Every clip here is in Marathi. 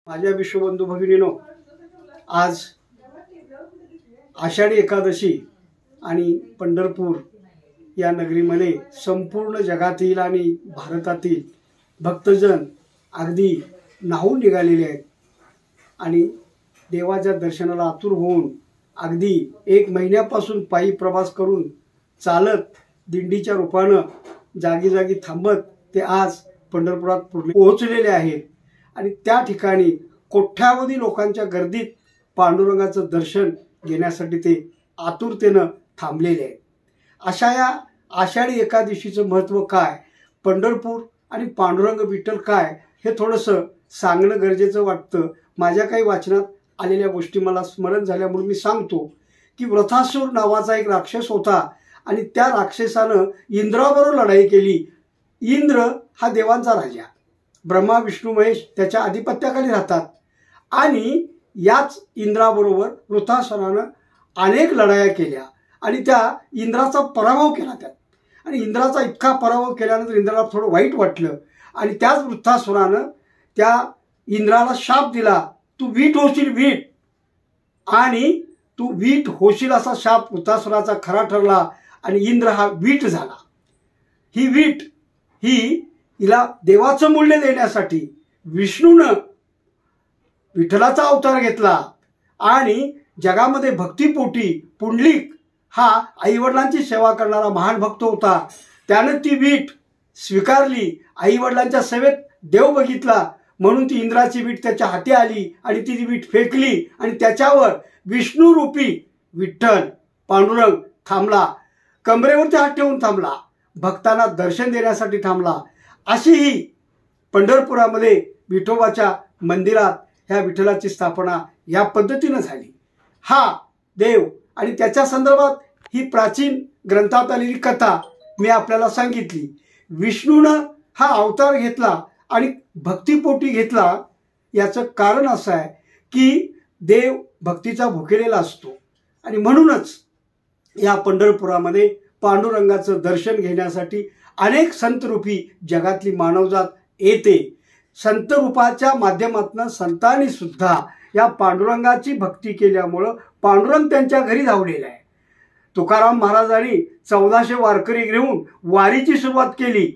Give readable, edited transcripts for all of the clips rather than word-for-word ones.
माझ्या विश्वबंधू भगिनीनो, आज आषाढी एकादशी आणि पंढरपूर या नगरीमध्ये संपूर्ण जगातील आणि भारतातील भक्तजन अगदी न्हावून निघालेले आहेत आणि देवाच्या दर्शनाला आतुर होऊन अगदी 1 महिन्यापासून पायी प्रवास करून चालत दिंडीच्या रूपानं जागी जागी थांबत ते आज पंढरपुरात पोहोचलेले आहेत आणि त्या ठिकाणी कोट्यावधी लोकांच्या गर्दीत पांडुरंगाचं दर्शन घेण्यासाठी ते आतुरतेनं थांबलेले आहेत। अशा या आषाढी एकादशीचं महत्त्व काय, पंढरपूर आणि पांडुरंग विठ्ठल काय, हे थोडंसं सांगणं गरजेचं वाटतं। माझ्या काही वाचनात आलेल्या गोष्टी मला स्मरण झाल्यामुळे मी सांगतो की वृथासूर नावाचा एक राक्षस होता आणि त्या राक्षसानं इंद्राबरोबर लढाई केली। इंद्र हा देवांचा राजा, ब्रह्मा विष्णू महेश त्याच्या अधिपत्याखाली राहतात आणि याच इंद्राबरोबर वृथासुरानं अनेक लढाया केल्या आणि त्या इंद्राचा पराभव केला त्यात। आणि इंद्राचा इतका पराभव केल्यानंतर इंद्राला थोडं वाईट वाटलं आणि त्याच वृथासुरानं त्या इंद्राला शाप दिला, तू वीट होशील वीट, आणि तू वीट होशील असा शाप वृथासुराचा खरा ठरला आणि इंद्र हा वीट झाला। ही वीट हिला देवाचं मूल्य देण्यासाठी विष्णूनं विठ्ठलाचा अवतार घेतला आणि जगामध्ये भक्तिपोटी पुंडलिक हा आईवडिलांची सेवा करणारा महान भक्त होता। त्यानं ती वीट स्वीकारली, आईवडिलांच्या सेवेत देव बघितला म्हणून ती इंद्राची वीट त्याच्या हाती आली आणि ती वीट फेकली आणि त्याच्यावर विष्णू रूपी विठ्ठल पांडुरंग थांबला, कमरेवरती हात ठेवून थांबला, भक्तांना दर्शन देण्यासाठी थांबला। अशी ही पंढरपुरामध्ये विठोबाच्या मंदिरात ह्या विठ्ठलाची स्थापना या पद्धतीनं झाली। हा देव आणि त्याच्या संदर्भात ही प्राचीन ग्रंथात आलेली कथा मी आपल्याला सांगितली। विष्णूनं हा अवतार घेतला आणि भक्तिपोटी घेतला। याचं कारण असं आहे की देव भक्तीचा भुकेलेला असतो आणि म्हणूनच या पंढरपुरामध्ये पांडुरंगाचं दर्शन घेण्यासाठी अनेक संतरूपी जगातली मानवजात येते। संत रूपाच्या माध्यमातून संतांनी सुद्धा या पांडुरंगाची भक्ती केल्यामुळं पांडुरंग त्यांच्या घरी धावलेला आहे। तुकाराम महाराजांनी 1400 वारकरी घेऊन वारीची सुरुवात केली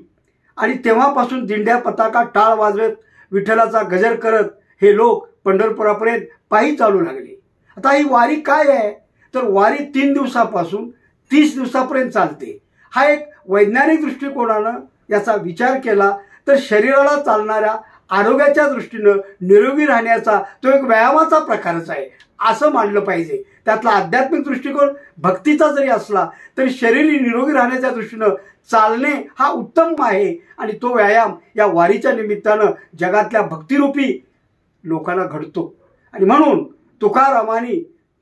आणि तेव्हापासून दिंड्या पताका टाळ वाजवत विठ्ठलाचा गजर करत हे लोक पंढरपुरापर्यंत पायी चालू लागले। आता ही वारी काय आहे तर वारी 3 दिवसापासून 30 दिवसापर्यंत चालते। हा एक वैज्ञानिक दृष्टिकोनानं याचा विचार केला तर शरीराला चालणाऱ्या आरोग्याच्या दृष्टीनं निरोगी राहण्याचा तो एक व्यायामाचा प्रकारच आहे असं मानलं पाहिजे। त्यातला आध्यात्मिक दृष्टिकोन भक्तीचा जरी असला तरी शरीर निरोगी राहण्याच्या दृष्टीनं चालणे हा उत्तम आहे आणि तो व्यायाम या वारीच्या निमित्तानं जगातल्या भक्तिरूपी लोकांना घडतो। आणि म्हणून तुकारामांनी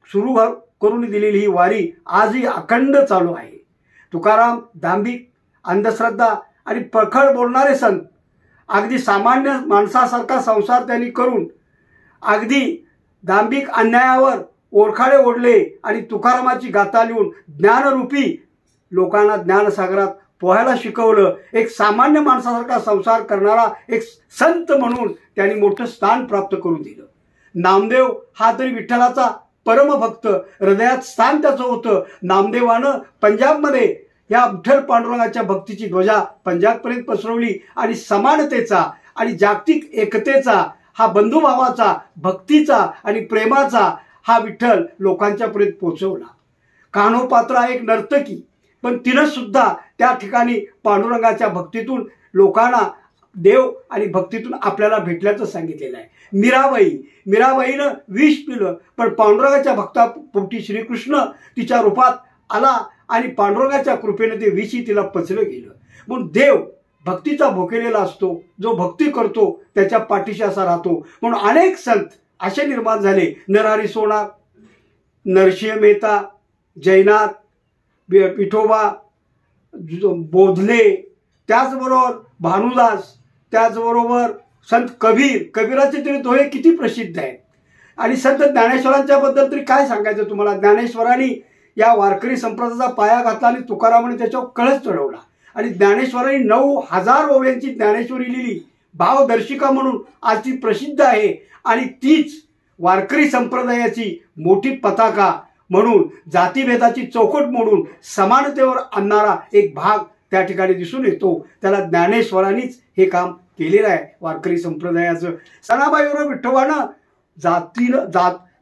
सुरू करून दिलेली ही वारी आजही अखंड चालू आहे। तुकाराम दांभिक, अंधश्रद्धा आणि प्रखर बोलणारे संत, अगदी सामान्य माणसासारखा संसार त्यांनी करून अगदी दांभिक अन्यायावर ओरखाडे ओढले आणि तुकारामाची गाथा लिहून ज्ञानरूपी लोकांना ज्ञानसागरात पोहायला शिकवलं। एक सामान्य माणसासारखा संसार करणारा एक संत म्हणून त्यांनी मोठं स्थान प्राप्त करून दिलं। नामदेव हा तरी विठ्ठलाचा परमभक्त, हृदयात स्थान त्याचं होतं। नामदेवानं पंजाबमध्ये या विठ्ठल पांडुरंगाच्या भक्तीची ध्वजा पंजाबपर्यंत पसरवली आणि समानतेचा आणि जागतिक एकतेचा, हा बंधुभावाचा, भक्तीचा आणि प्रेमाचा हा विठ्ठल लोकांच्यापर्यंत पोहोचवला। कान्होपात्रा एक नर्तकी, पण तिनं सुद्धा त्या ठिकाणी पांडुरंगाच्या भक्तीतून लोकांना देव आणि भक्तीतून आपल्याला भेटल्याचं सांगितलेलं आहे। मीराबाईनं विष पिलं पण पांडुरंगाच्या भक्तापोटी श्रीकृष्ण तिच्या रूपात आला आणि पांडुरंगाच्या कृपेने ते विषी तिला पचलं गेलं। म्हणून देव भक्तीचा भुकेलेला असतो, जो भक्ती करतो त्याच्या पाठीशी असा राहतो। म्हणून अनेक संत असे निर्माण झाले, नरहरी सोनार, नरसिंह मेहता, जयनाथ, विठोबा, बोधले, त्याचबरोबर भानुदास, त्याचबरोबर संत कबीराचे तरी दोहे किती प्रसिद्ध आहेत। आणि संत ज्ञानेश्वरांच्या बद्दल तरी काय सांगायचं तुम्हाला। ज्ञानेश्वरांनी या वारकरी संप्रदायाचा पाया घातला आणि तुकारामाने त्याच्यावर कळस चढवला आणि ज्ञानेश्वरांनी 9000 ओव्यांची ज्ञानेश्वरी लिहिली। भावदर्शिका म्हणून आज ती प्रसिद्ध आहे आणि तीच वारकरी संप्रदायाची मोठी पताका म्हणून जातीभेदाची चौकट मोडून समानतेवर आणणारा एक भाग त्या ठिकाणी दिसून येतो. त्याला ज्ञानेश्वरांनीच हे काम केलेलं आहे वारकरी संप्रदायाचं. सणाबाईवर विठोबानं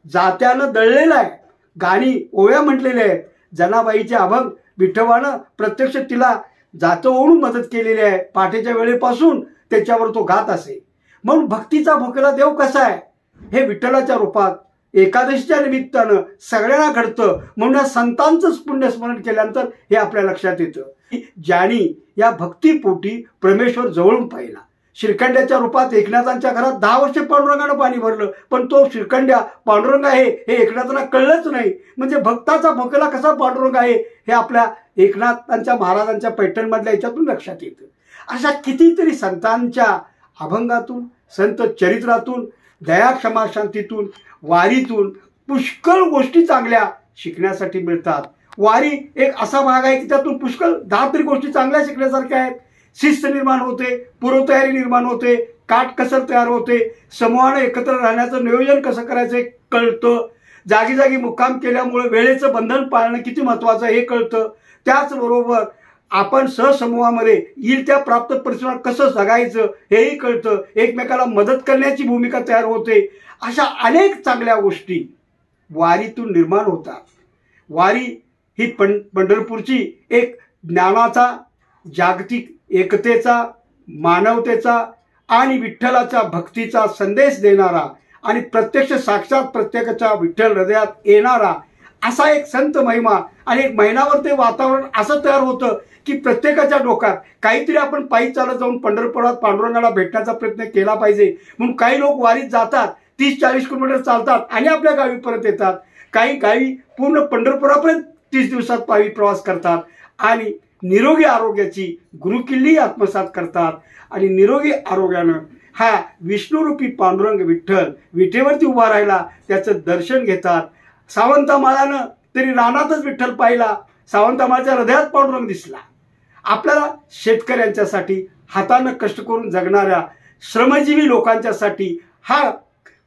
जात्यानं दळलेलं आहे. गाणी ओव्या म्हटलेल्या आहेत. जनाबाईचे अभंग विठोबानं प्रत्यक्ष तिला जातं ओढून मदत केलेली आहे. पहाटेच्या वेळेपासून त्याच्यावर तो गात असे. म्हणून भक्तीचा भोकेला देव कसा आहे हे विठ्ठलाच्या रूपात एकादशीच्या निमित्तानं सगळ्यांना घडतं. म्हणून या संतांचंच पुण्यस्मरण केल्यानंतर हे आपल्या लक्षात येतं. ज्यांनी या भक्तीपोटी परमेश्वर जवळून पाहिला. श्रीखंड्याच्या रूपात एकनाथांच्या घरात 10 वर्षे पांडुरंगानं पाणी भरलं, पण तो श्रीखंड्या पांडुरंग आहे हे एकनाथांना कळलंच नाही. म्हणजे भक्ताचा भोकेला कसा पांडुरंग आहे हे आपल्या एकनाथांच्या महाराजांच्या पैठणमधल्या याच्यातून लक्षात येतं. अशा कितीतरी संतांच्या अभंगातून, संत चरित्रातून, दया क्षमा शांतीतून, वारीतून पुष्कळ गोष्टी चांगल्या शिकण्यासाठी मिळतात. वारी एक असा भाग आहे की त्यातून पुष्कळ 10 तरी गोष्टी चांगल्या शिकण्यासारख्या आहेत. शिस्त निर्माण होते, पूर्वतयारी निर्माण होते, काटकसर तयार होते, समूहाने एकत्र राहण्याचं नियोजन कसं करायचं कळतं. जागी जागी मुक्काम केल्यामुळे वेळेचं बंधन पाळणं किती महत्त्वाचं हे कळतं. त्याचबरोबर आपण सहसमूहामध्ये येईल त्या प्राप्त परिस्थितीवर कसं जगायचं हेही कळतं. एकमेकाला मदत करण्याची भूमिका तयार होते. अशा अनेक चांगल्या गोष्टी वारीतून निर्माण होतात. वारी ही पंढरपूरची एक ज्ञानाचा, जागतिक एकतेचा, मानवतेचा आणि विठ्ठलाच्या भक्तीचा संदेश देणारा आणि प्रत्यक्ष साक्षात प्रत्येकाच्या विठ्ठल हृदयात येणारा असा एक संत महिमा आणि एक महिनाभर ते वातावरण असं तयार होतं की प्रत्येकाच्या डोक्यात काहीतरी आपण पायी चालत जाऊन पंढरपुरात पांडुरंगाला भेटण्याचा प्रयत्न केला पाहिजे. म्हणून काही लोक वारीत जातात, 30-40 किलोमीटर चालतात आणि आपल्या गावी परत येतात. काही गावी पूर्ण पंढरपुरापर्यंत 30 दिवसात पायी प्रवास करतात आणि निरोगी आरोग्याची गुरुकिल्ली आत्मसात करतात. आणि निरोगी आरोग्यानं हा विष्णुरूपी पांडुरंग विठ्ठल विठेवरती उभा राहिला, त्याचं दर्शन घेतात. सावंतमाळानं तरी रानातच विठ्ठल पाहिला, सावंतमाळच्या हृदयात पांडुरंग दिसला. आपल्याला शेतकऱ्यांच्यासाठी, हातानं कष्ट करून जगणाऱ्या श्रमजीवी लोकांच्यासाठी हा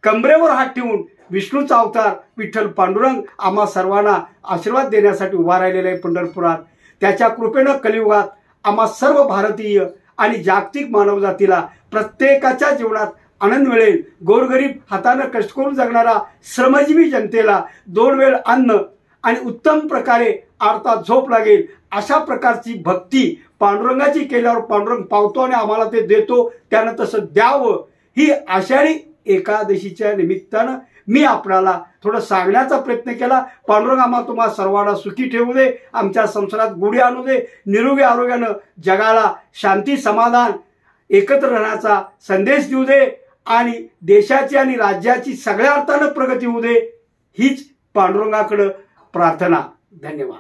कमरेवर हात ठेवून विष्णूचा अवतार विठ्ठल पांडुरंग आम्हा सर्वांना आशीर्वाद देण्यासाठी उभा राहिलेला आहे पंढरपुरात. त्याच्या कृपेनं कलियुगात आम्हा सर्व भारतीय आणि जागतिक मानवजातीला प्रत्येकाच्या जीवनात आनंद मिळेल. गोरगरीब हातानं कष्ट करून जगणारा श्रमजीवी जनतेला 2 वेळ अन्न आणि उत्तम प्रकारे अर्थात झोप लागेल अशा प्रकारची भक्ती पांडुरंगाची केल्यावर पांडुरंग पावतो आणि आम्हाला ते देतो. त्यानं तसं द्यावं ही आषाढी एकादशीच्या निमित्तानं मी आपल्याला थोडं सांगण्याचा प्रयत्न केला. पांडुरंग आम्हा तुम्हाला सर्वांना सुखी ठेवू दे, आमच्या संसारात गुढी आणू दे, निरोगी आरोग्यानं जगाला शांती समाधान एकत्र राहण्याचा संदेश देऊ दे आणि देशाची आणि राज्याची सगळ्या अर्थानं प्रगती होऊ दे. हीच पांडुरंगाकडं प्रार्थना. धन्यवाद.